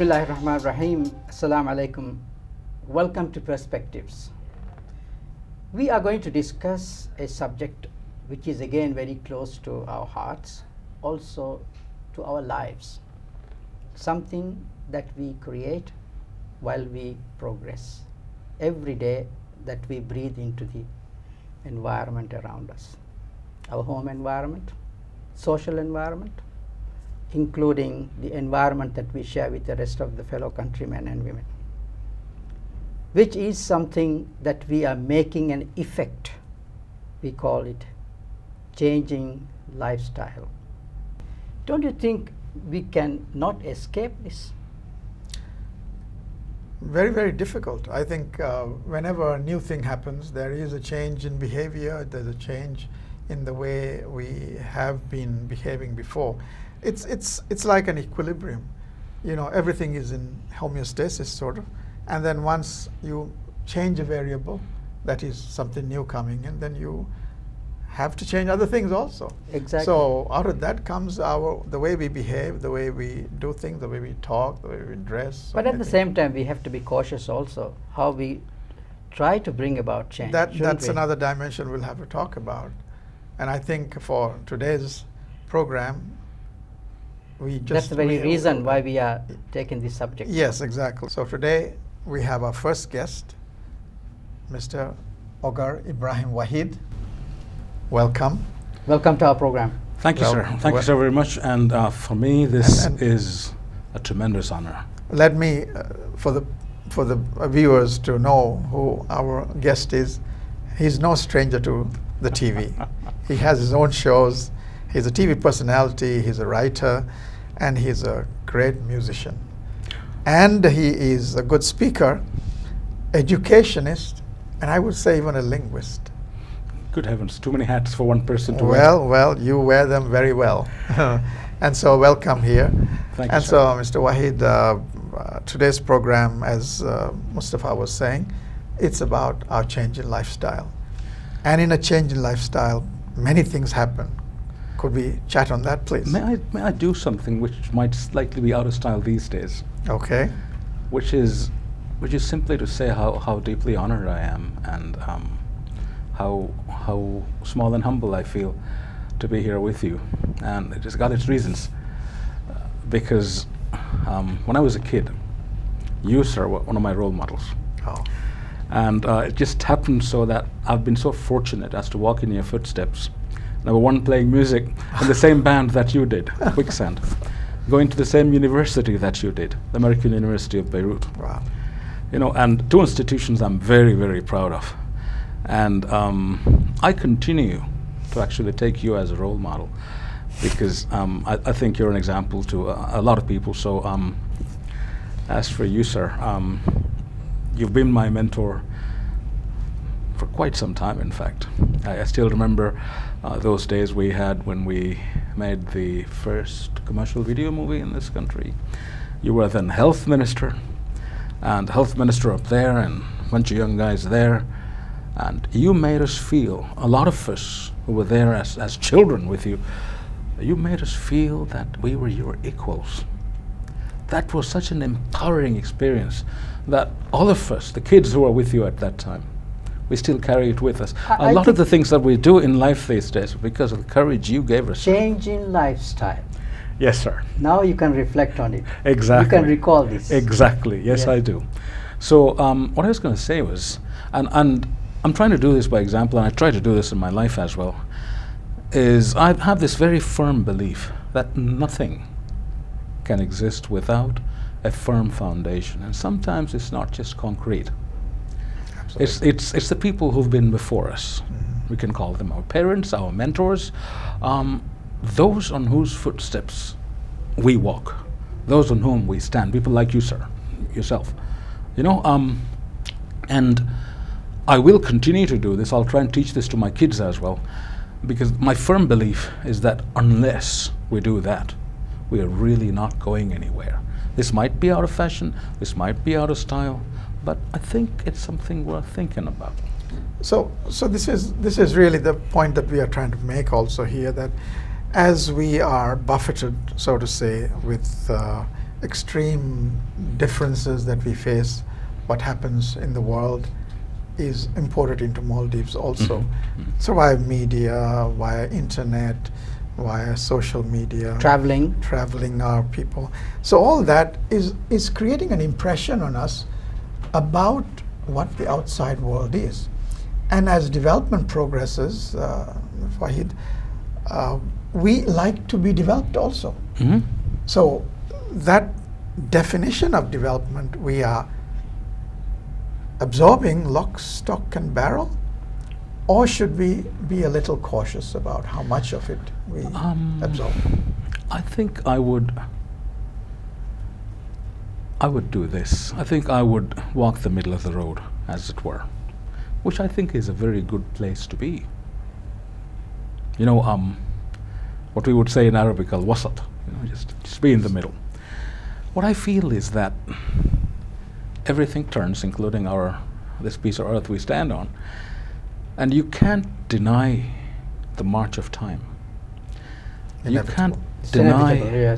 Bismillahirrahmanirrahim. Assalamu alaikum. Welcome to Perspectives. We are going to discuss a subject which is again very close to our hearts, also to our lives. Something that we create while we progress. Every day that we breathe into the environment around us. Our home environment, social environment, including the environment that we share with the rest of the fellow countrymen and women, which is something that we are making an effect. We call it changing lifestyle. Don't you think we can not escape this? Very, very difficult. I think whenever a new thing happens, there is a change in behavior, there's a change in the way we have been behaving before. It's like an equilibrium. You know, everything is in homeostasis, sort of. And then once you change a variable, that is something new coming in, then you have to change other things also. Exactly. So out of that comes the way we behave, the way we do things, the way we talk, the way we dress. But at the same time, we have to be cautious also how we try to bring about change. That's another dimension we'll have to talk about. And I think for today's program, that's the very reason why we are taking this subject. Yes, exactly. So today we have our first guest, Mr. Ogar Ibrahim Wahid. Welcome. Welcome to our program. Thank you, sir. Thank you so very much. And for me, this is a tremendous honor. Let me, for the viewers to know who our guest is, he's no stranger to the TV. He has his own shows. He's a TV personality, he's a writer, and he's a great musician. And he is a good speaker, educationist, and I would say even a linguist. Good heavens, too many hats for one person to wear. Well, you wear them very well. And so welcome here. Thank you, and so, Mr. Wahid, today's program, as Mustafa was saying, it's about our change in lifestyle. And in a change in lifestyle, many things happen. Could we chat on that, please? May I do something which might slightly be out of style these days? Okay. Which is simply to say how deeply honored I am and how small and humble I feel to be here with you. And it has got its reasons. Because when I was a kid, you, sir, were one of my role models. Oh. And it just happened so that I've been so fortunate as to walk in your footsteps. Number one, playing music in the same band that you did, Quicksand. Going to the same university that you did, the American University of Beirut. Wow. You know, and two institutions I'm very, very proud of. And I continue to actually take you as a role model because I think you're an example to a lot of people. So as for you, sir, you've been my mentor for quite some time, in fact. I still remember those days we had when we made the first commercial video movie in this country. You were then health minister, and health minister up there, and a bunch of young guys there. And you made us feel, a lot of us who were there as children with you, you made us feel that we were your equals. That was such an empowering experience that all of us, the kids who were with you at that time, we still carry it with us. A lot of the things that we do in life these days because of the courage you gave us. Change in lifestyle. Yes, sir. Now you can reflect on it. Exactly. You can recall this. Exactly. Yes, I do. So what I was going to say was, and I'm trying to do this by example, and I try to do this in my life as well, is I have this very firm belief that nothing can exist without a firm foundation. And sometimes it's not just concrete. It's the people who've been before us. Mm-hmm. We can call them our parents, our mentors, those on whose footsteps we walk, those on whom we stand. People like you, sir, yourself. You know, and I will continue to do this. I'll try and teach this to my kids as well, because my firm belief is that unless we do that, we are really not going anywhere. This might be out of fashion, this might be out of style, but I think it's something worth thinking about. So this is really the point that we are trying to make also here, that as we are buffeted, so to say, with extreme differences that we face, what happens in the world is imported into Maldives also. So via media, via internet, via social media, traveling our people. So all that is creating an impression on us about what the outside world is. And as development progresses, Fahid, we like to be developed also. So that definition of development we are absorbing lock, stock and barrel, or should we be a little cautious about how much of it we absorb? I think I would do this. I think I would walk the middle of the road, as it were, which I think is a very good place to be. You know, what we would say in Arabic, al-wasat, just be in the middle. What I feel is that everything turns, including this piece of earth we stand on, and you can't deny the march of time. You can't deny.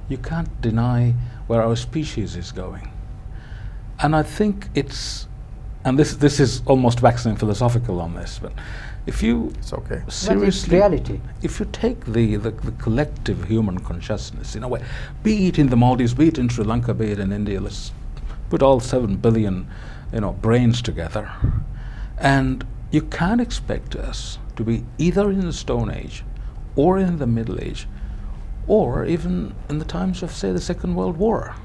You can't deny where our species is going. And I think and this is almost waxing philosophical on this, but if you seriously, but it's reality. If you take the collective human consciousness in a way, be it in the Maldives, be it in Sri Lanka, be it in India, let's put all 7 billion, brains together, and you can't expect us to be either in the Stone Age, or in the Middle Age, or even in the times of, say, the Second World War.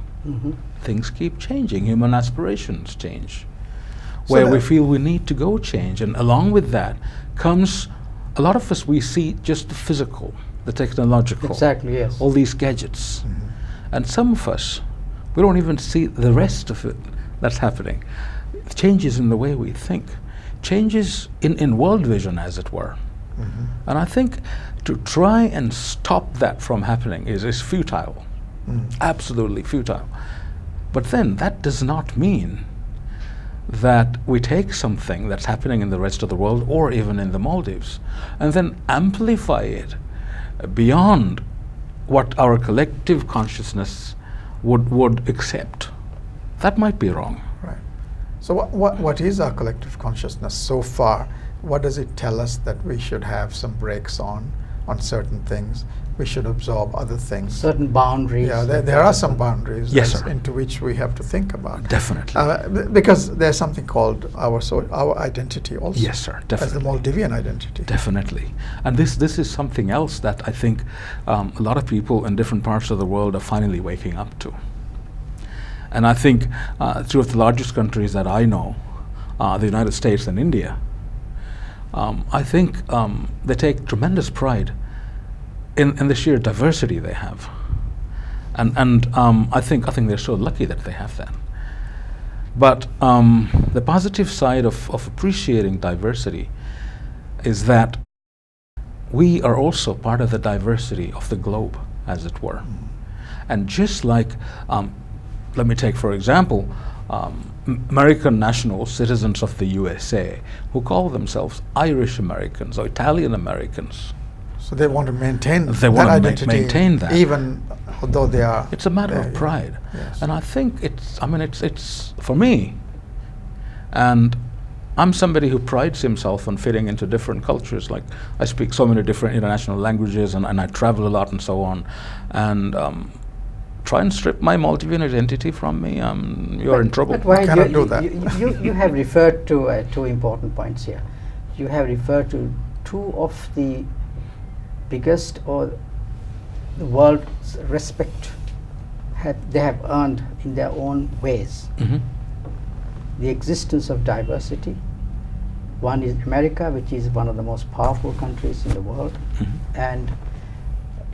Things keep changing. Human aspirations change. Where we feel we need to go change, and along with that comes a lot of us. We see just the physical, the technological, exactly, yes, all these gadgets, and some of us, we don't even see the rest of it that's happening. Changes in the way we think, changes in world vision, as it were. And I think to try and stop that from happening is futile, absolutely futile. But then that does not mean that we take something that's happening in the rest of the world, or even in the Maldives, and then amplify it beyond what our collective consciousness would accept. That might be wrong. Right. So what is our collective consciousness so far? What does it tell us that we should have some brakes on certain things? We should absorb other things. Certain boundaries. Yeah, there are some boundaries, yes, sir, into which we have to think about. Definitely. Because there's something called our identity also. Yes, sir, definitely. As the Maldivian identity. Definitely. And this is something else that I think a lot of people in different parts of the world are finally waking up to. And I think two of the largest countries that I know, the United States and India, I think they take tremendous pride in the sheer diversity they have, and I think they're so lucky that they have that. But the positive side of appreciating diversity is that we are also part of the diversity of the globe, as it were. And just like, let me take for example, American nationals, citizens of the USA, who call themselves Irish Americans or Italian Americans. So they want to maintain that identity, maintain that, even though they are. It's a matter of pride, yes. And I think it's for me. And I'm somebody who prides himself on fitting into different cultures. Like, I speak so many different international languages, and I travel a lot and so on. And try and strip my Maldivian identity from me, you're in trouble. But why I cannot do that. You have referred to 2 important points here. You have referred to 2 of the biggest, or the world's respect they have earned in their own ways. The existence of diversity. One is America, which is one of the most powerful countries in the world, and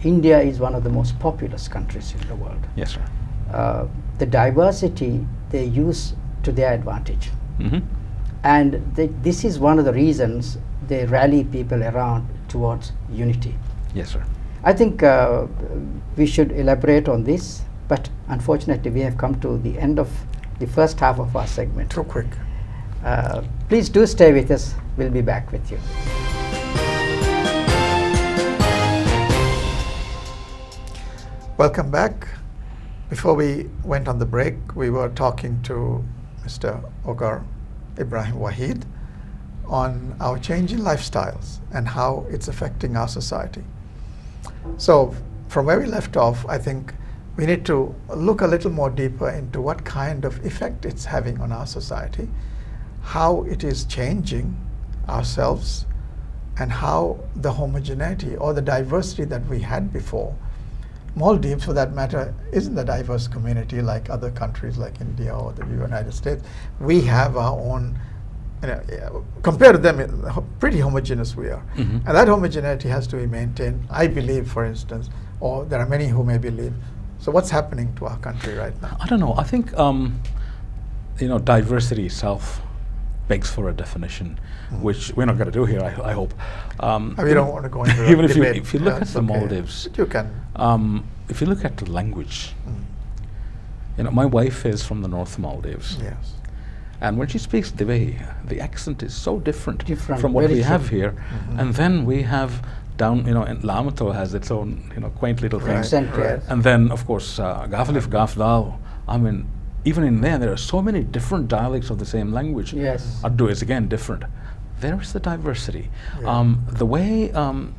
India is one of the most populous countries in the world. Yes, sir. The diversity they use to their advantage. And this is one of the reasons they rally people around towards unity. Yes, sir. I think we should elaborate on this, but unfortunately we have come to the end of the first half of our segment. Too quick. Please do stay with us. We'll be back with you. Welcome back. Before we went on the break, we were talking to Mr. Ogar Ibrahim Wahid on our changing lifestyles and how it's affecting our society. So from where we left off, I think we need to look a little more deeper into what kind of effect it's having on our society, how it is changing ourselves, and how the homogeneity or the diversity that we had before. Maldives, for that matter, isn't a diverse community like other countries like India or the United States. We have our own, compared to them, pretty homogeneous we are. Mhm. And that homogeneity has to be maintained, I believe, for instance, or there are many who may believe. So what's happening to our country right now? I don't know. I think diversity itself begs for a definition, which we're not going to do here. I hope. We don't want to go into even a debate. if you look Yeah, at it's the okay. Maldives, You can. if you look at the language, my wife is from the North Maldives, Yes. and when she speaks Divehi, the accent is so different, Different, from what very we have different. here, and then we have down, and Lamato has its own, quaint little Right, things. Accent, right. yes. And then, of course, Gaflif, Gafdal, I mean, even in there are so many different dialects of the same language. Yes. Addu is again different. There is the diversity. Yeah. The way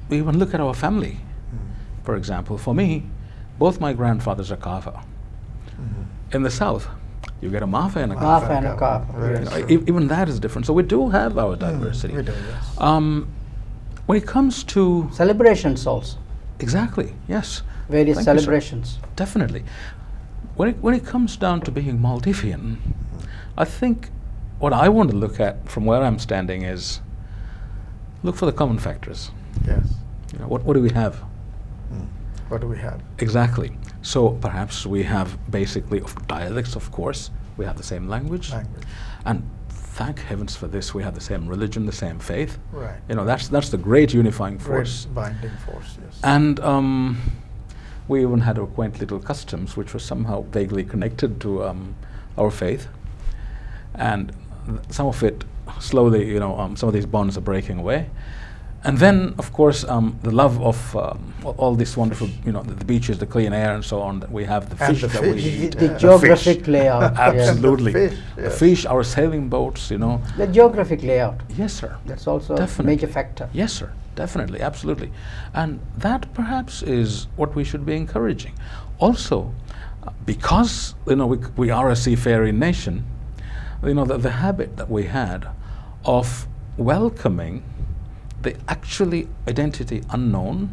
we even look at our family, for example, for me, both my grandfathers are Kafa. In the South, you get a Mafa and a Kafa. Mafa and a Kafa, Very yes. true. Even that is different. So we do have our diversity. We do, yes. When it comes to Celebrations also, exactly, yes, various Thank you, sir. celebrations. definitely. When it comes down to being Maldivian, I think what I want to look at from where I'm standing is look for the common factors. Yes. What do we have? What do we have? Exactly. So perhaps we have basically dialects, of course. We have the same language. And thank heavens for this, we have the same religion, the same faith. Right. That's the great unifying Great force. binding force, yes. And we even had our quaint little customs, which were somehow vaguely connected to our faith. And some of it slowly, some of these bonds are breaking away. And then, of course, the love of all this wonderful, the beaches, the clean air, and so on. That we have the And fish the that fish. we eat. The Yeah. geographic fish. layout. yes. Absolutely. The fish, The yes. fish, our sailing boats, The geographic layout. Yes, sir. That's also Definitely. a major factor. Yes, sir. Definitely, absolutely. And that perhaps is what we should be encouraging. Also, because we are a seafaring nation, the habit that we had of welcoming the actually identity unknown,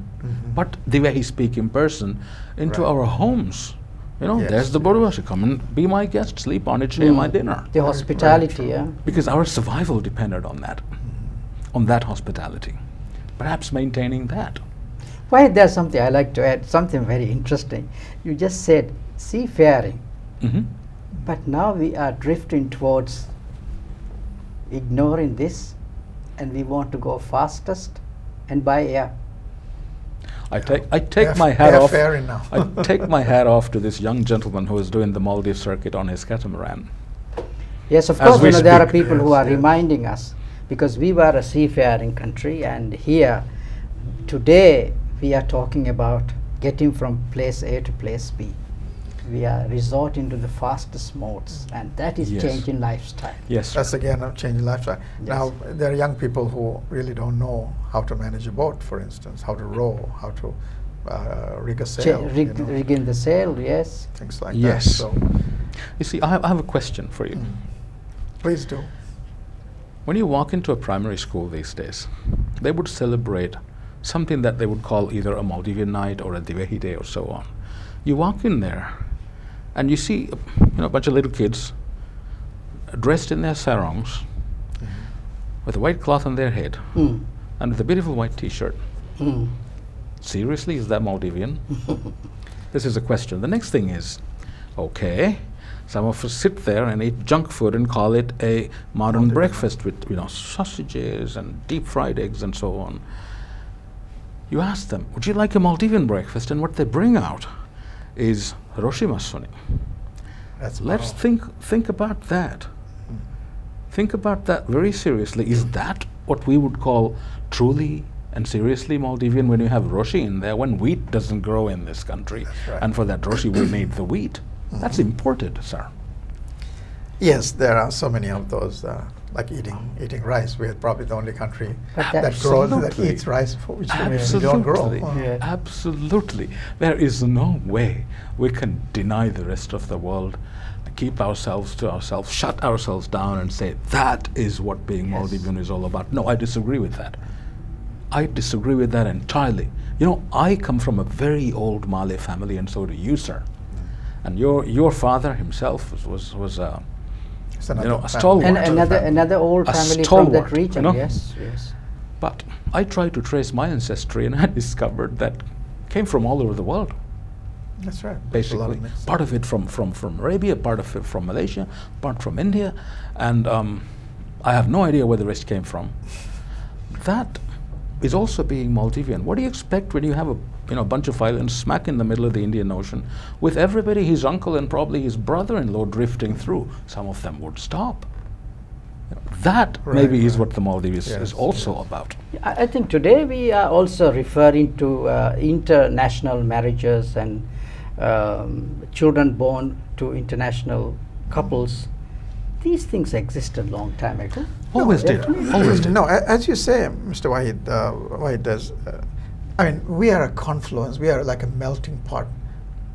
but the way he speak in person into Right. our homes. Yes, There's the Boruvashi, come and be my guest, sleep on it, share my dinner. The hospitality, true. yeah. Because our survival depended on that hospitality. Perhaps maintaining that. Why, there's something I like to add, something very interesting. You just said seafaring, Mhm. but now we are drifting towards ignoring this, and we want to go fastest and by air. I take my They're hat off. faring now. I take my hat off to this young gentleman who is doing the Maldives circuit on his catamaran. Yes, of As course, we there are speak. people who Yes, are yes. reminding us, because we were a seafaring country, and here today we are talking about getting from place A to place B. We are resorting to the fastest modes, and that is Yes. changing lifestyle. Yes, sir. That's again a change in lifestyle. Yes. Now, there are young people who really don't know how to manage a boat, for instance, how to row, how to rig a sail, Rigging the sail, yes. things like Yes. that. So, You see, I have a question for you. please do. When you walk into a primary school these days, they would celebrate something that they would call either a Maldivian night or a Divehi day or so on. You walk in there and you see a bunch of little kids dressed in their sarongs with a white cloth on their head Mm. and with a beautiful white t-shirt. Mm. Seriously, is that Maldivian? This is a question. The next thing is, okay, some of us sit there and eat junk food and call it a modern Maldivian. breakfast with sausages and deep fried eggs and so on. You ask them, would you like a Maldivian breakfast? And what they bring out is roshi masoni. That's Let's powerful. think about that. Think about that very seriously. Is that what we would call truly And seriously, Maldivian, when you have roshi in there, when wheat doesn't grow in this country, That's right. and for that roshi we need the wheat. That's imported, sir. Yes, there are so many of those, like eating rice. We're probably the only country But that grows, that Absolutely. eats rice, for which we don't grow. Absolutely. Yeah. Absolutely. There is no way we can deny the rest of the world, keep ourselves to ourselves, shut ourselves down and say that is what being Yes. Maldivian is all about. No, I disagree with that. I disagree with that entirely. You know, I come from a very old Malay family, and so do you, sir. And your father himself was It's you know, another a family. stalwart. And Wonderful. another old A family from that stalwart, region. you know? Yes, yes. But I tried to trace my ancestry, and I discovered that came from all over the world. That's right. There's a lot Basically, of mixed- part of it from Arabia, part of it from Malaysia, part from India, and I have no idea where the rest came from. That is also being Maldivian. What do you expect when you have a bunch of islands smack in the middle of the Indian Ocean, with everybody, his uncle and probably his brother-in-law drifting through? Some of them would stop. That Right, maybe is right. what the Maldives Yes, is also about. I think today we are also referring to international marriages and children born to international couples. These things existed a long time ago. Always did. definitely. Always did. No, as you say, Mr. Wahid does. I mean, we are a confluence. We are like a melting pot.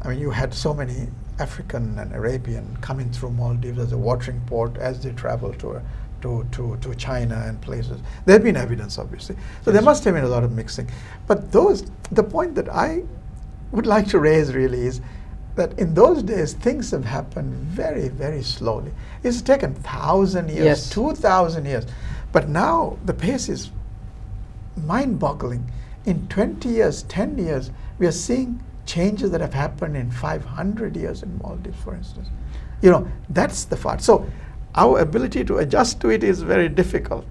I mean, you had so many African and Arabian coming through Maldives as a watering port as they travel to China and places. There have been evidence, obviously. So there must have been a lot of mixing. But the point that I would like to raise really is that in those days things have happened very, very slowly. It's taken 1,000 years, Yes. 2,000 years. But now the pace is mind-boggling. In 20 years, 10 years, we are seeing changes that have happened in 500 years in Maldives, for instance. You know, that's the fact. So our ability to adjust to it is very difficult.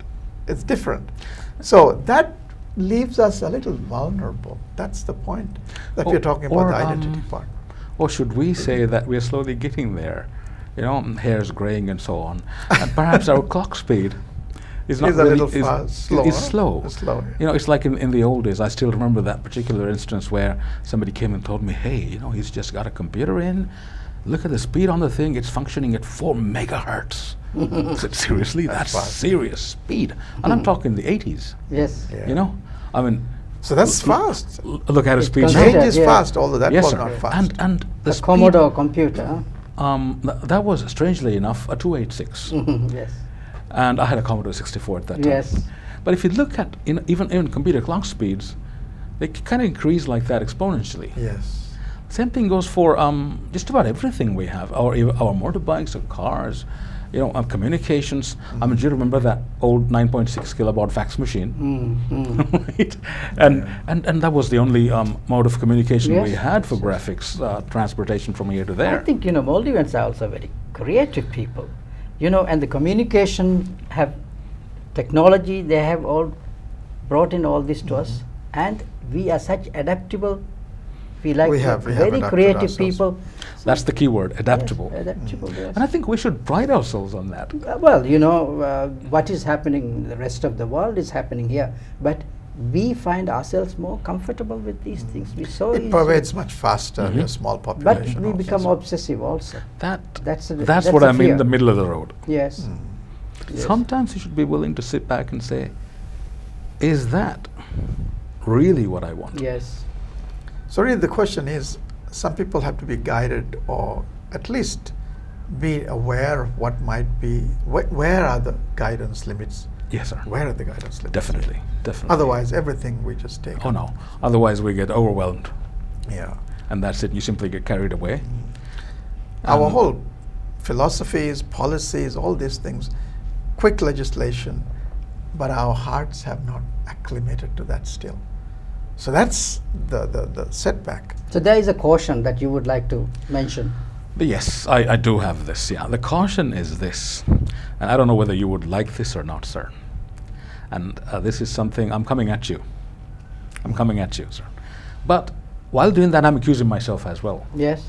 It's different. So that leaves us a little vulnerable. That's the point that we're talking about, or, the identity part. Or should we say that we're slowly getting there? You know, hair's graying and so on. And perhaps our clock speed is not Is a really little slower. is slow. It's slow, yeah. You know, it's like in the old days. I still remember that particular instance where somebody came and told me, "Hey, you know, he's just got a computer in. Look at the speed on the thing. It's functioning at 4 megahertz." I said, seriously, that's fast. serious speed. And I'm talking the 80s. Yes. Yeah. You know, I mean, So that's fast. look at a It speed. goes now. Change Yeah, is yeah. fast, although that Yes, was sir. not fast. And the A speed, Commodore computer. that was strangely enough a 286. Yes. And I had a Commodore 64 at that time. Yes. But if you look at even in computer clock speeds, they kind of increase like that exponentially. Yes. Same thing goes for just about everything we have, our motorbikes, our cars, you know, communications. I mean, do you remember that old 9.6 kilobaud fax machine? Right? And that was the only mode of communication we Yes, had for yes, graphics, transportation from here to I there. think, you know, Maldivians are also very creative people, you know, and the communication have technology, they have all brought in all this to us, and we are such adaptable, we like We have very adapted creative ourselves. people. That's the key word, adaptable. Yes, adaptable, yes. And I think we should pride ourselves on that. Well, you know, what is happening in the rest of the world is happening here, but we find ourselves more comfortable with these things. We so It easy- pervades much faster in a Mhm. small but population. we also. become obsessive also. That's That's what a I mean, fear. the middle of the road. Yes. Mm. Yes. Sometimes you should be willing to sit back and say, is that really what I want? Yes. So really the question is, some people have to be guided or at least be aware of what might be, where are the guidance limits? Yes, sir. Where are the guidance limits? Definitely, definitely. Otherwise, everything we just take. Oh no. Otherwise we get overwhelmed. Yeah. And that's it. You simply get carried away. Our Um, whole philosophies, policies, all these things, quick legislation, but our hearts have not acclimated to that still. So that's the setback. So there is a caution that you would like to mention. But yes, I do have this. Yeah, the caution is this, and I don't know whether you would like this or not, sir. And this is something I'm coming at you. I'm coming at you, sir. But while doing that, I'm accusing myself as well. Yes.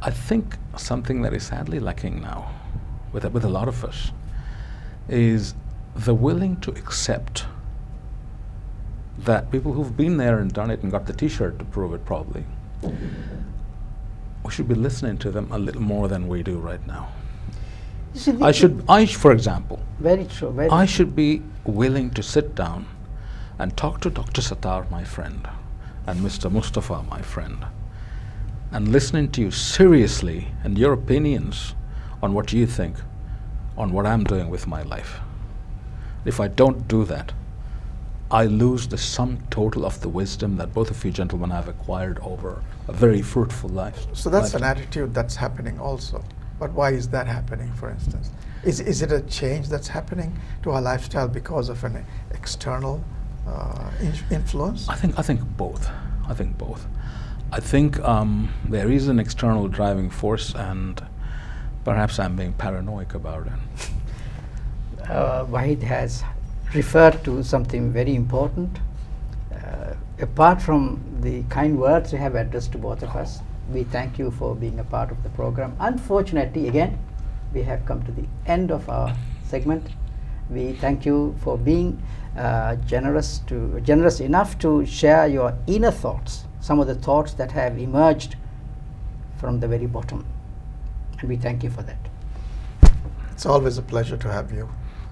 I think something that is sadly lacking now, with a lot of us, is the willing to accept that people who've been there and done it and got the T-shirt to prove it probably, we should be listening to them a little more than we do right now. You see, For example, very true. Very I true. should be willing to sit down and talk to Dr. Sattar, my friend, and Mr. Mustafa, my friend, and listening to you seriously and your opinions on what you think on what I'm doing with my life. If I don't do that, I lose the sum total of the wisdom that both of you gentlemen have acquired over a very fruitful life. So that's an lifetime. attitude that's happening also. But why is that happening, for instance? Is it a change that's happening to our lifestyle because of an external influence? I think both. I think both. I think there is an external driving force, and perhaps I'm being paranoid about it. Wahid has referred to something very important. Apart from the kind words you have addressed to both of us, we thank you for being a part of the program. Unfortunately, again, we have come to the end of our segment. We thank you for being generous enough to share your inner thoughts, some of the thoughts that have emerged from the very bottom. And we thank you for that. It's always a pleasure to have you.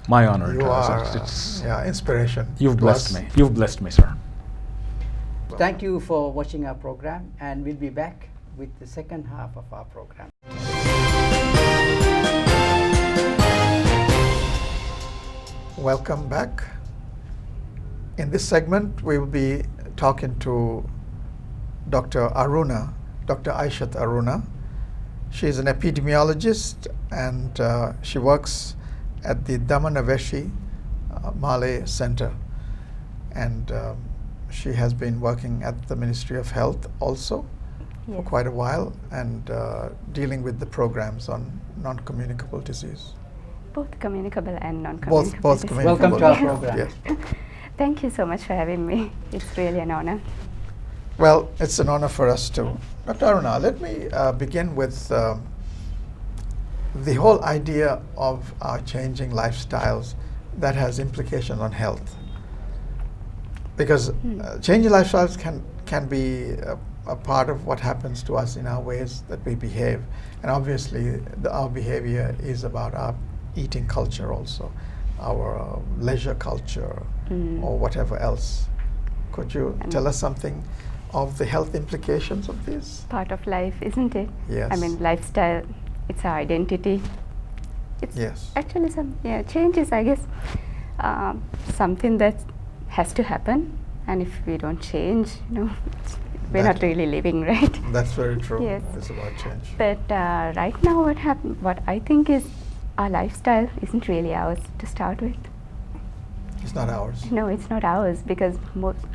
My honor. You are inspiration. You've to blessed us. me. You've blessed me, sir. Thank you for watching our program, and we'll be back with the second half of our program. Welcome back. In this segment, we will be talking to Dr. Aruna, Dr. Aishat Aruna. She is an epidemiologist, and she works at the Damanaveshi Malay Center. And she has been working at the Ministry of Health also for Yes. quite a while, and dealing with the programs on non-communicable disease. Both communicable and non-communicable. Both disease. communicable. Welcome to our program. Yes. Thank you so much for having me. It's really an honor. Well, it's an honor for us too. Dr. Aruna, let me begin with the whole idea of our changing lifestyles that has implications on health. Because changing lifestyles can be a part of what happens to us in our ways that we behave. And obviously, our behavior is about our eating culture also, our leisure culture, or whatever else. Could you tell us something of the health implications of this? Part of life, isn't it? Yes. I mean, lifestyle, it's our identity. It's Yes. actually changes, I guess, something that has to happen. And if we don't change, we're not That- really living, right? That's very true. Yes. It's about change. But right now, what I think is our lifestyle isn't really ours to start with. It's not ours. No, it's not ours, because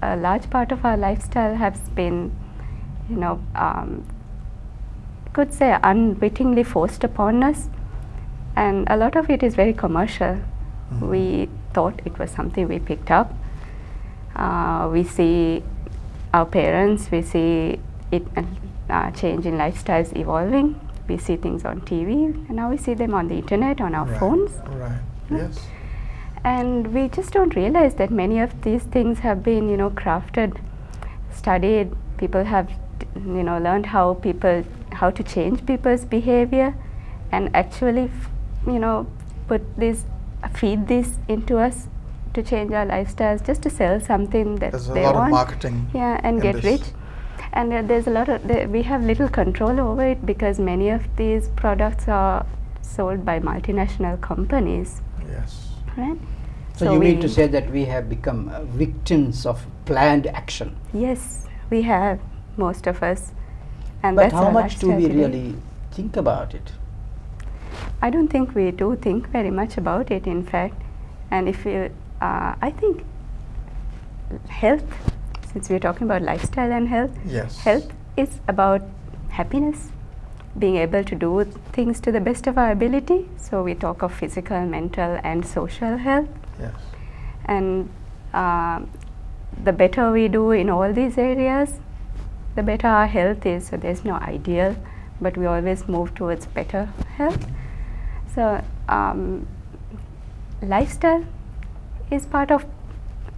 a large part of our lifestyle has been, could say unwittingly forced upon us, and a lot of it is very commercial. Mhm. We thought it was something we picked up. We see our parents, we see it change in lifestyles evolving. We see things on TV, and now we see them on the internet, on our Right. phones. Right. Hmm? Yes. And we just don't realize that many of these things have been, crafted, studied. People have, learned how to change people's behavior, and actually, feed this into us to change our lifestyles, just to sell something that There's a they lot want. of marketing. Yeah, and in get this. rich. And there's a lot of we have little control over it, because many of these products are sold by multinational companies, Yes. right? So you mean we- to say that we have become victims of planned action. Yes, we have, most of us. And But that's how our much do we lifestyle today. really think about it? I don't think we do think very much about it, in fact. And if you, I think health, since we're talking about lifestyle and health, Yes. health is about happiness, being able to do things to the best of our ability. So we talk of physical, mental, and social health. Yes. And the better we do in all these areas, the better our health is. So there's no ideal, but we always move towards better health. So lifestyle is part of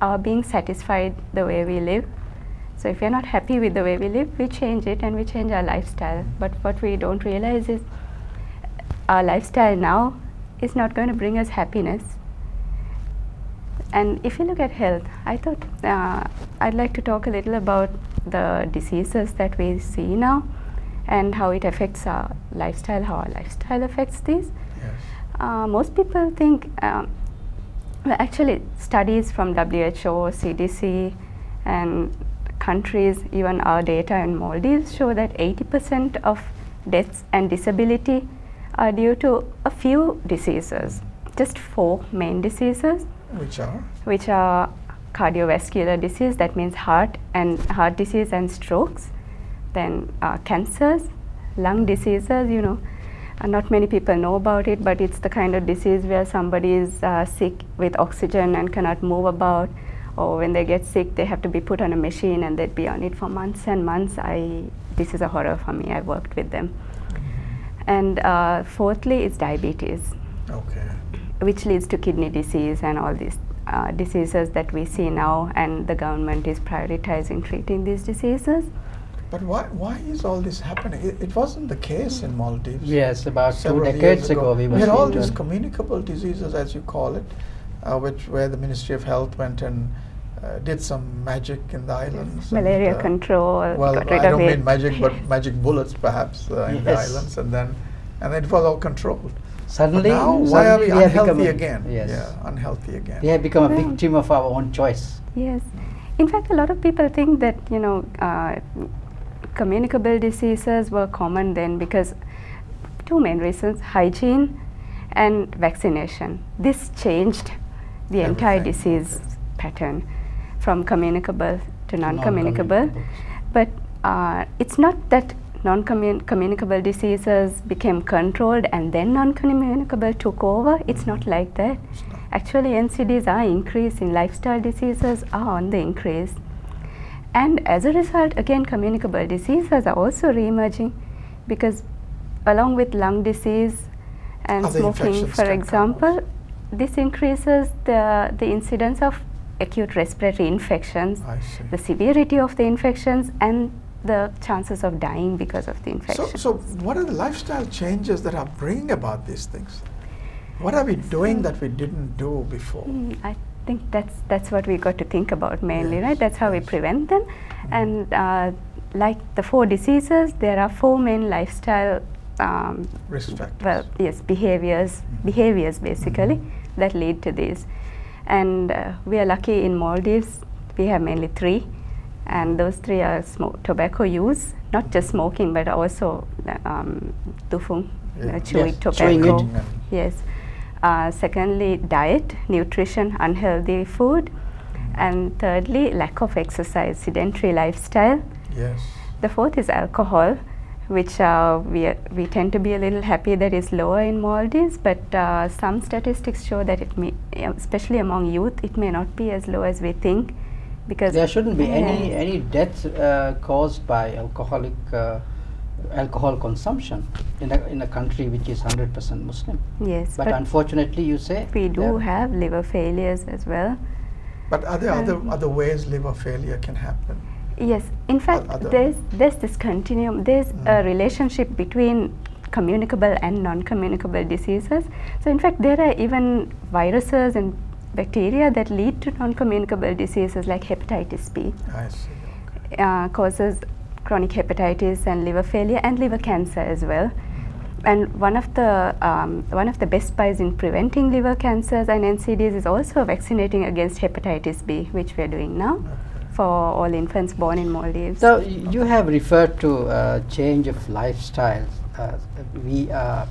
are being satisfied the way we live. So if we're not happy with the way we live, we change it and we change our lifestyle. But what we don't realize is our lifestyle now is not going to bring us happiness. And if you look at health, I thought I'd like to talk a little about the diseases that we see now and how it affects our lifestyle, how our lifestyle affects these. Yes. Most people think, well, actually studies from WHO, CDC and countries, even our data in Maldives show that 80% of deaths and disability are due to a few diseases, just 4 main diseases. Which are? Cardiovascular disease, that means heart disease and strokes. Then cancers, lung diseases, you know, not many people know about it, but it's the kind of disease where somebody is sick with oxygen and cannot move about, or when they get sick they have to be put on a machine and they'd be on it for months and months. This is a horror for me. I worked with them. And fourthly is diabetes. Okay. Which leads to kidney disease and all these diseases that we see now, and the government is prioritizing treating these diseases. But why is all this happening? It wasn't the case in Maldives. Yes, about 2 Several decades years ago we were had all seeing these that. communicable diseases, as you call it, where the Ministry of Health went and did some magic in the islands. Malaria and, control, well, got rid I of don't it. mean magic, but magic bullets perhaps in the Yes. islands, and then it was all controlled. Suddenly, But now, why are we suddenly have unhealthy become again? Yes. Yeah, unhealthy again. We have become a Yeah. victim of our own choice. Yes. In fact, a lot of people think that, you know, communicable diseases were common then because 2 main reasons: hygiene and vaccination. This changed the entire Everything. disease pattern from communicable to non-communicable. But it's not that non-communicable diseases became controlled and then non-communicable took over. It's not like that. It's not. Actually, NCDs are increasing, lifestyle diseases are on the increase. And as a result, again, communicable diseases are also re-emerging, because along with lung disease and Other smoking, infections for can come example, also. this increases the incidence of acute respiratory infections, I see. the severity of the infections, and the chances of dying because of the infection. So what are the lifestyle changes that are bringing about these things? What are we doing that we didn't do before? I think that's what we got to think about mainly, Yes, right? That's how we yes. prevent them. And like the 4 diseases, there are 4 main lifestyle Risk factors. well, yes, behaviors basically that lead to these. And we are lucky in Maldives, we have mainly 3, and those 3 are tobacco use, not just smoking, but also tufung, Yeah. chewing Yes, tobacco. chewing it. Yes. Secondly, diet, nutrition, unhealthy food. And thirdly, lack of exercise, sedentary lifestyle. Yes. The 4th is alcohol, which we tend to be a little happy that is lower in Maldives, but some statistics show that it may, especially among youth, it may not be as low as we think, because There shouldn't be Yeah. any death caused by alcohol consumption in a country which is 100% Muslim. Yes, But unfortunately, you say we do there- have liver failures as well. But are there other ways liver failure can happen? Yes, in fact, other- there's this continuum. There's a relationship between communicable and non-communicable diseases. So, in fact, there are even viruses and bacteria that lead to non-communicable diseases like hepatitis B, I see. causes chronic hepatitis and liver failure and liver cancer as well. And one of the best buys in preventing liver cancers and NCDs is also vaccinating against hepatitis B, which we are doing now for all infants born in Maldives. So you have referred to change of lifestyle. We are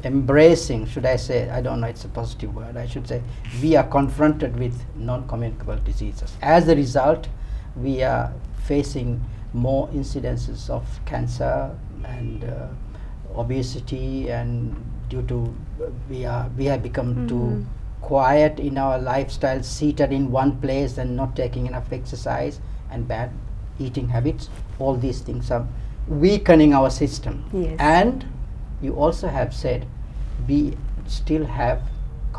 embracing, should I say, I don't know, it's a positive word, I should say, we are confronted with non-communicable diseases. As a result, we are facing more incidences of cancer and obesity, and due to we have become too quiet in our lifestyle, seated in one place and not taking enough exercise, and bad eating habits. All these things are weakening our system. Yes. And you also have said we still have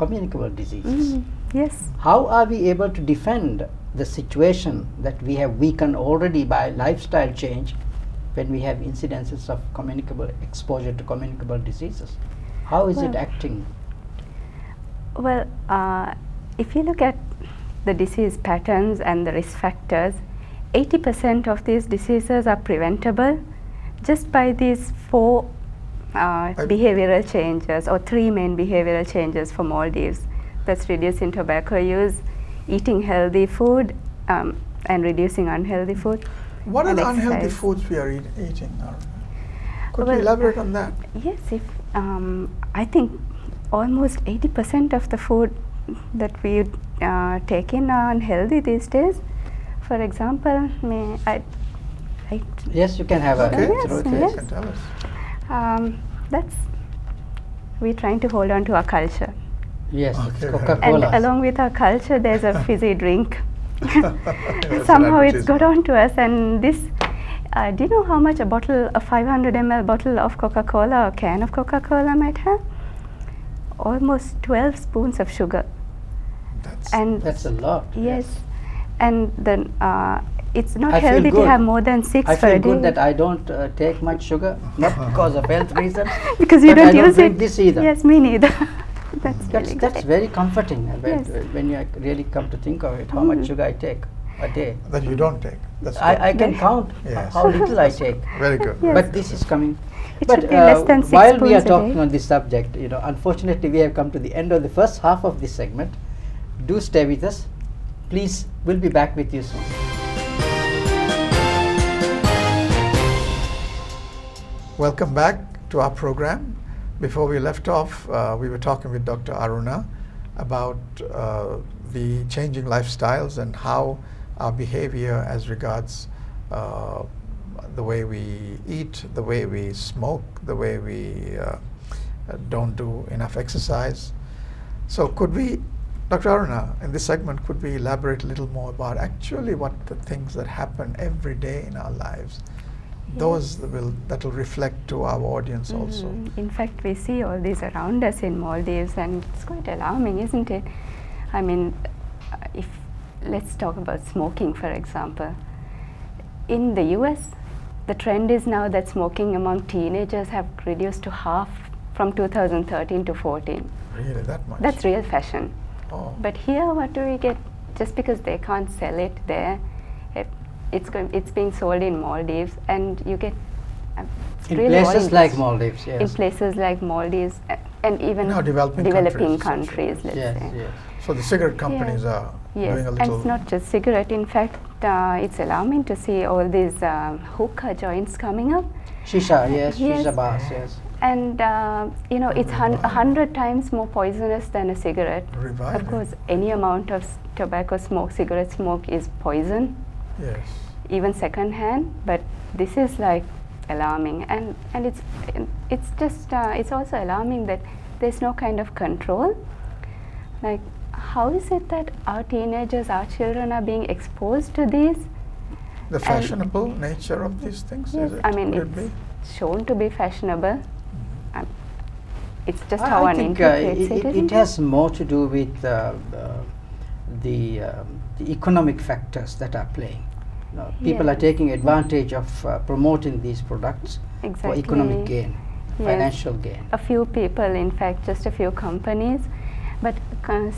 communicable diseases. Yes. How are we able to defend the situation that we have weakened already by lifestyle change when we have incidences of communicable exposure to communicable diseases? How is it Well, acting? Well, if you look at the disease patterns and the risk factors, 80% of these diseases are preventable just by these four behavioral changes, or three main behavioral changes for Maldives. That's reducing tobacco use, eating healthy food, and reducing unhealthy food. What are and the unhealthy exercise. foods we are eating? Could Well, you elaborate on that? Yes, if I think almost 80% of the food that we take in are unhealthy these days. For example, Yes, you can have a Okay, Yes, through it, okay, yes. you can tell us. that's we're trying to hold on to our culture. Yes, it's Okay. Coca-Cola. And along with our culture, there's a fizzy drink. That's Somehow an it's got advertisement. on to us, and this. Do you know how much a 500 ml bottle of Coca-Cola or can of Coca-Cola might have? Almost 12 spoons of sugar. And That's a lot. yes, and then it's not I feel healthy to good. have more than 6 I for a feel day. good that I don't take much sugar, not because of health reasons, because you but I don't don't use drink it. this either. Yes, me neither. That's That's really that's good. very comforting Yes. when you really come to think of it. How much sugar I take a day. That you don't take. That's I good. can count Yes. how little I take. Very good. Yes. But this is coming. It But should be less than 6 while we are spoons a talking day. on this subject, unfortunately we have come to the end of the first half of this segment. Do stay with us. Please, we'll be back with you soon. Welcome back to our program. Before we left off, we were talking with Dr. Aruna about the changing lifestyles and how our behavior as regards the way we eat, the way we smoke, the way we don't do enough exercise. So could we, Dr. Aruna, in this segment, could we elaborate a little more about actually what the things that happen every day in our lives, those that will reflect to our audience also? In fact, we see all these around us in Maldives, and it's quite alarming, isn't it? I mean, let's talk about smoking, for example. In the US, the trend is now that smoking among teenagers have reduced to half from 2013 to 14. Really, that much? That's real fashion. Oh. But here, what do we get? Just because they can't sell it there, it's being sold in Maldives, and you get In really places orange. like Maldives, yes. In places like Maldives, and even Now developing countries, countries, let's Yes, say. yes. So the cigarette companies are Yes, doing a and little. it's not just cigarette. In fact, it's alarming to see all these hookah joints coming up. Shisha, yes, Yes. shisha bars, yes. And it's 100 times more poisonous than a cigarette. Reviving. Of course, any amount of tobacco smoke, cigarette smoke is poison, Yes. even second-hand. But this is like alarming, and it's just it's also alarming that there's no kind of control. Like, how is it that our teenagers, our children, are being exposed to these? The fashionable nature of these things, Yes, is it? I mean, Could it be? it's shown to be fashionable. It's just I how one think interprets it isn't has more to do with the economic factors that are playing. People are Yes. taking advantage of promoting these products for economic Exactly. gain, Yes. financial gain. A few people, in fact, just a few companies. But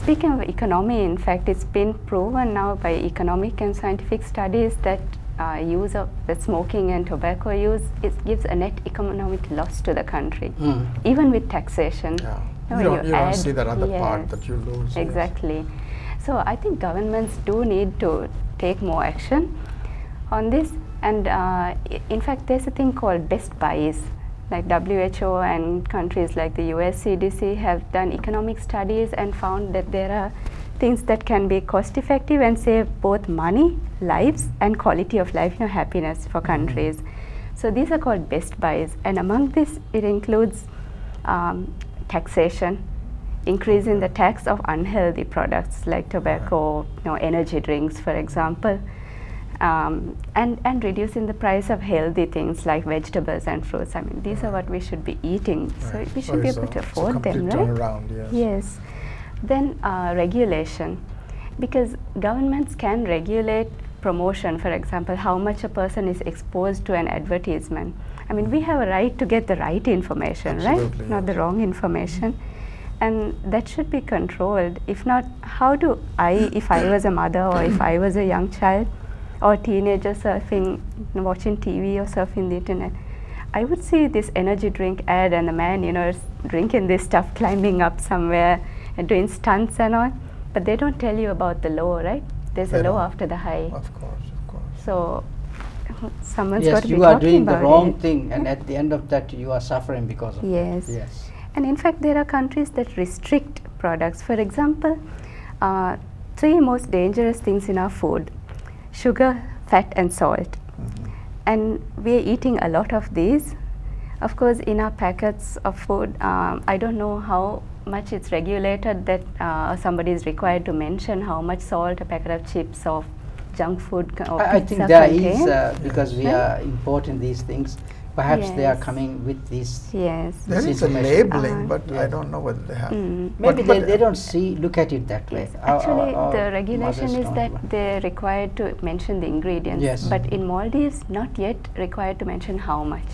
speaking of economy, in fact, it's been proven now by economic and scientific studies that use of the smoking and tobacco use, it gives a net economic loss to the country, Mm. even with taxation. Yeah. No, You don't add- see that other part yes, that you lose. yes. Exactly. So I think governments do need to take more action on this. And in fact, there's a thing called best buys. Like WHO and countries like the US CDC have done economic studies and found that there are things that can be cost effective and save both money, lives, and quality of life, happiness for countries. So these are called best buys, and among this it includes taxation, increasing the tax of unhealthy products like tobacco, energy drinks, for example, and reducing the price of healthy things like vegetables and fruits. I mean, these are what we should be eating, so Right. we should be it's able to it's a afford them, complete right? turnaround, yes. Yes. Then regulation, because governments can regulate promotion, for example, how much a person is exposed to an advertisement. I mean, we have a right to get the right information, Absolutely, right? Not the yes. wrong information. And that should be controlled. If not, how do I, if I was a mother or if I was a young child or teenager surfing, watching TV or surfing the internet, I would see this energy drink ad and the man, is drinking this stuff, climbing up somewhere and doing stunts and all. But they don't tell you about the low, right? There's They a low don't. after the high. Of course. So someone's Yes, got to be you are talking doing the about wrong it. thing, and at the end of that, you are suffering because of Yes. it. Yes. And in fact, there are countries that restrict products. For example, 3 most dangerous things in our food: sugar, fat, and salt. And we are eating a lot of these. Of course, in our packets of food, I don't know how much it's regulated that somebody is required to mention how much salt a packet of chips or junk food or I pizza think there contains. is, because we Right? are importing these things, perhaps they are Yes. coming with these. Yes. There is a Misinformation. labeling, but I Yes. don't know whether they have. Maybe But- they don't look at it that way. Yes, actually, Our the regulation mothers is don't that want- they're required to mention the ingredients. Yes. But in Maldives, not yet required to mention how much.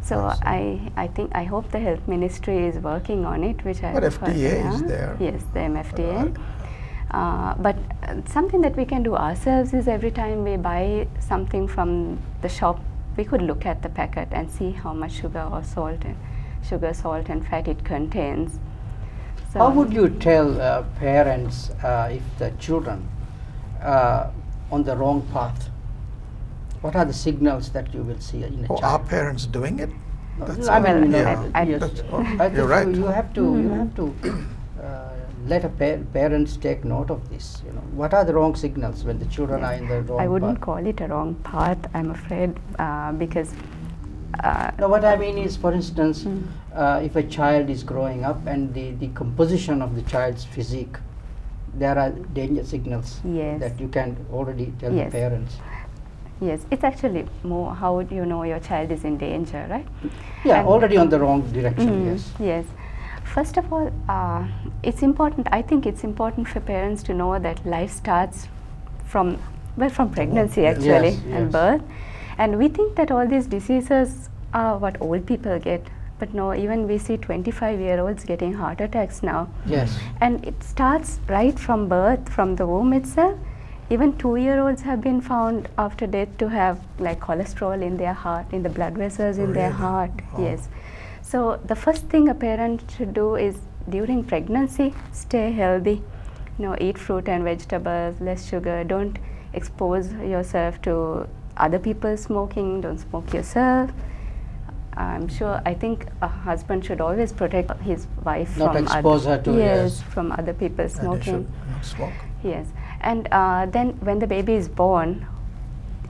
So I hope the health ministry is working on it, which I. But have heard FDA they is are. there. Yes, the MFDA. But something that we can do ourselves is every time we buy something from the shop, we could look at the packet and see how much sugar, salt, and fat it contains. So How would you tell parents if the children are on the wrong path? What are the signals that you will see in a Oh, are child? parents doing it? No, That's I mean, Well, yeah. I- yes, That's- I think you're right. you have to let parents take note of this. What are the wrong signals when the children are in the wrong I wouldn't path? call it a wrong path, I'm afraid, because No, what I mean is, for instance, if a child is growing up and the composition of the child's physique, there are danger signals Yes. that you can already tell Yes. the parents. yes, it's actually more how would you know your child is in danger, right? Yeah, And- already on the wrong direction, Mm, yes. Yes. First of all, it's important. I think it's important for parents to know that life starts from pregnancy Yes. actually Yes, and yes. birth, and we think that all these diseases are what old people get, but no. Even we see 25-year-olds getting heart attacks now, Yes. and it starts right from birth, from the womb itself. Even 2-year-olds have been found after death to have like cholesterol in their heart, in the blood vessels in their Really? heart. Oh. Yes. So the first thing a parent should do is during pregnancy, stay healthy. Eat fruit and vegetables, less sugar. Don't expose yourself to other people smoking. Don't smoke yourself. I think a husband should always protect his wife Not from expose her to, yes. from other people And they smoking. should not smoke. Yes, and then when the baby is born,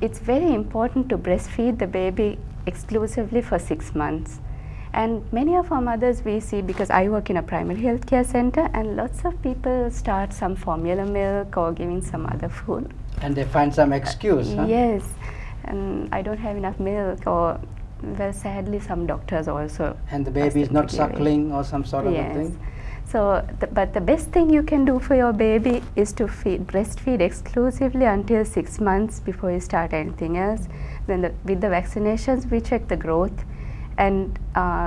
it's very important to breastfeed the baby exclusively for 6 months. And many of our mothers we see, because I work in a primary health care center, and lots of people start some formula milk or giving some other food. And they find some excuse, huh? Yes, and I don't have enough milk, or well, sadly, some doctors also. And the baby is not ask them to give it. suckling or some sort of a Yes. thing. So, but the best thing you can do for your baby is to breastfeed exclusively until 6 months before you start anything else. Then with the vaccinations, we check the growth, and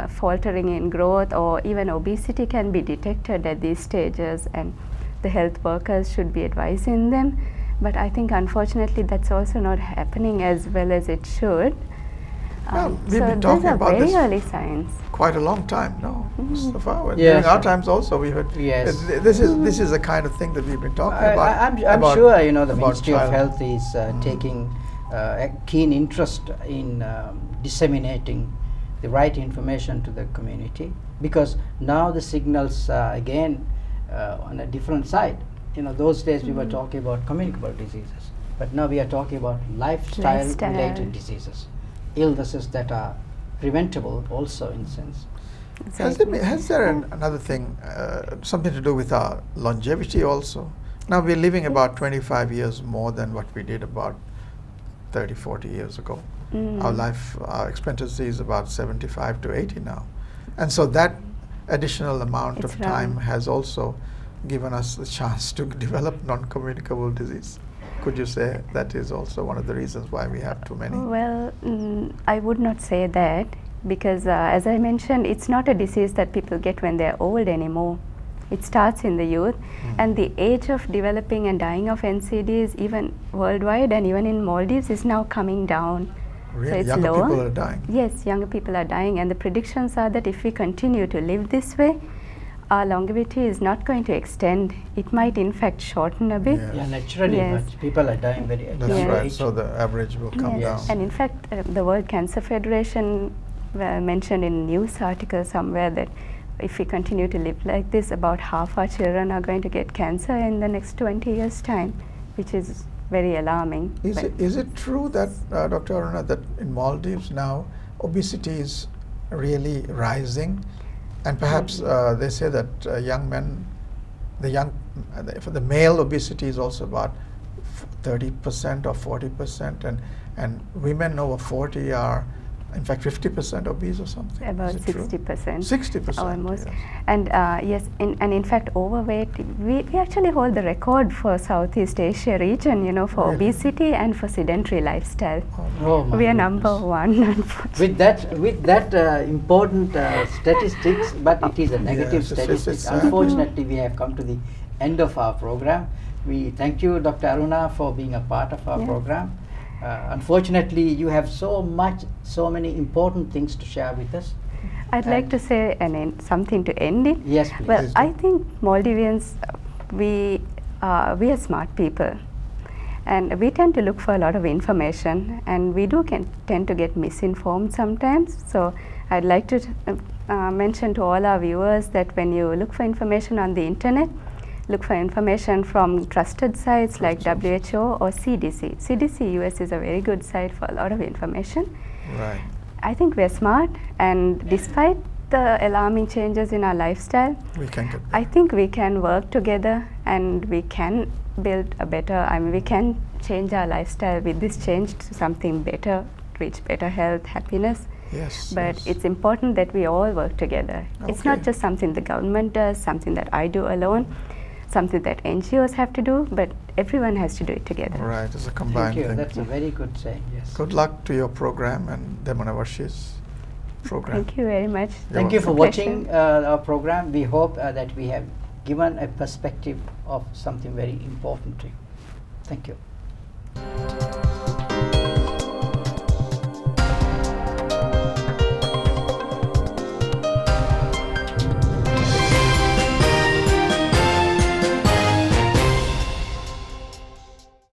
faltering in growth or even obesity can be detected at these stages, and the health workers should be advising them. But I think unfortunately that's also not happening as well as it should. Well, we've so been these talking are about very this early signs. quite a long time, no, Mustafa? Well, Yes. During our times also, we had. Yes. This is the kind of thing that we've been talking about. I'm about- sure the about Ministry of child- Health is taking a keen interest in disseminating the right information to the community, because now the signals are again on a different side. Those days we were talking about communicable diseases, but now we are talking about lifestyle-related diseases, illnesses that are preventable also in sense. Has there another thing, something to do with our longevity also? Now we're living about 25 years more than what we did about 30, 40 years ago. Our expectancy is about 75 to 80 now. And so that additional amount It's of time wrong. has also given us the chance to develop non-communicable disease. Could you say that is also one of the reasons why we have too many? Well, I would not say that, because as I mentioned, it's not a disease that people get when they're old anymore. It starts in the youth, and the age of developing and dying of NCDs, even worldwide and even in Maldives, is now coming down. Really? So it's Younger lower. people are dying? Yes, younger people are dying, and the predictions are that if we continue to live this way, our longevity is not going to extend. It might in fact shorten a bit. Yeah. Yeah, naturally, Yes. but people are dying very at That's young right. age. So the average will come Yes. down. And in fact, the World Cancer Federation mentioned in a news article somewhere that if we continue to live like this, about half our children are going to get cancer in the next 20 years' time, which is very alarming. Is it true that, Dr. Aruna, that in Maldives now obesity is really rising? And perhaps they say that young men, for the male obesity is also about 30% or 40%, and women over 40 are in fact 50% obese or something. About Is it true? 60%. 60%. Almost. Yes. And yes, and in fact, overweight, we actually hold the record for Southeast Asia region, you know, for Really? obesity and for sedentary lifestyle. Oh my We are goodness. number one, unfortunately. With that important statistics, but it is a negative Yes, it's statistics. sad. Unfortunately, we have come to the end of our program. We thank you, Dr. Aruna, for being a part of our Yeah. program. Unfortunately, you have so many important things to share with us. I'd like to say something to end it. Yes, please. Well, Please do. I think Maldivians, we are smart people, and we tend to look for a lot of information, and we do tend to get misinformed sometimes. So I'd like to mention to all our viewers that when you look for information on the internet, look for information from trusted sites like WHO or CDC. CDC US is a very good site for a lot of information. Right. I think we're smart, and despite the alarming changes in our lifestyle, We can get I think we can work together and we can build a better, we can change our lifestyle with this change to something better, reach better health, happiness. Yes. But yes. it's important that we all work together. It's not Okay. just something the government does, something that I do alone, something that NGOs have to do, but everyone has to do it together. Right, it's a Thank combined you. thing. That's a very good saying. Yes. Good luck to your program and Demonavarshi's program. Thank you very much. Thank you for Pleasure. watching our program. We hope that we have given a perspective of something very important to you. Thank you.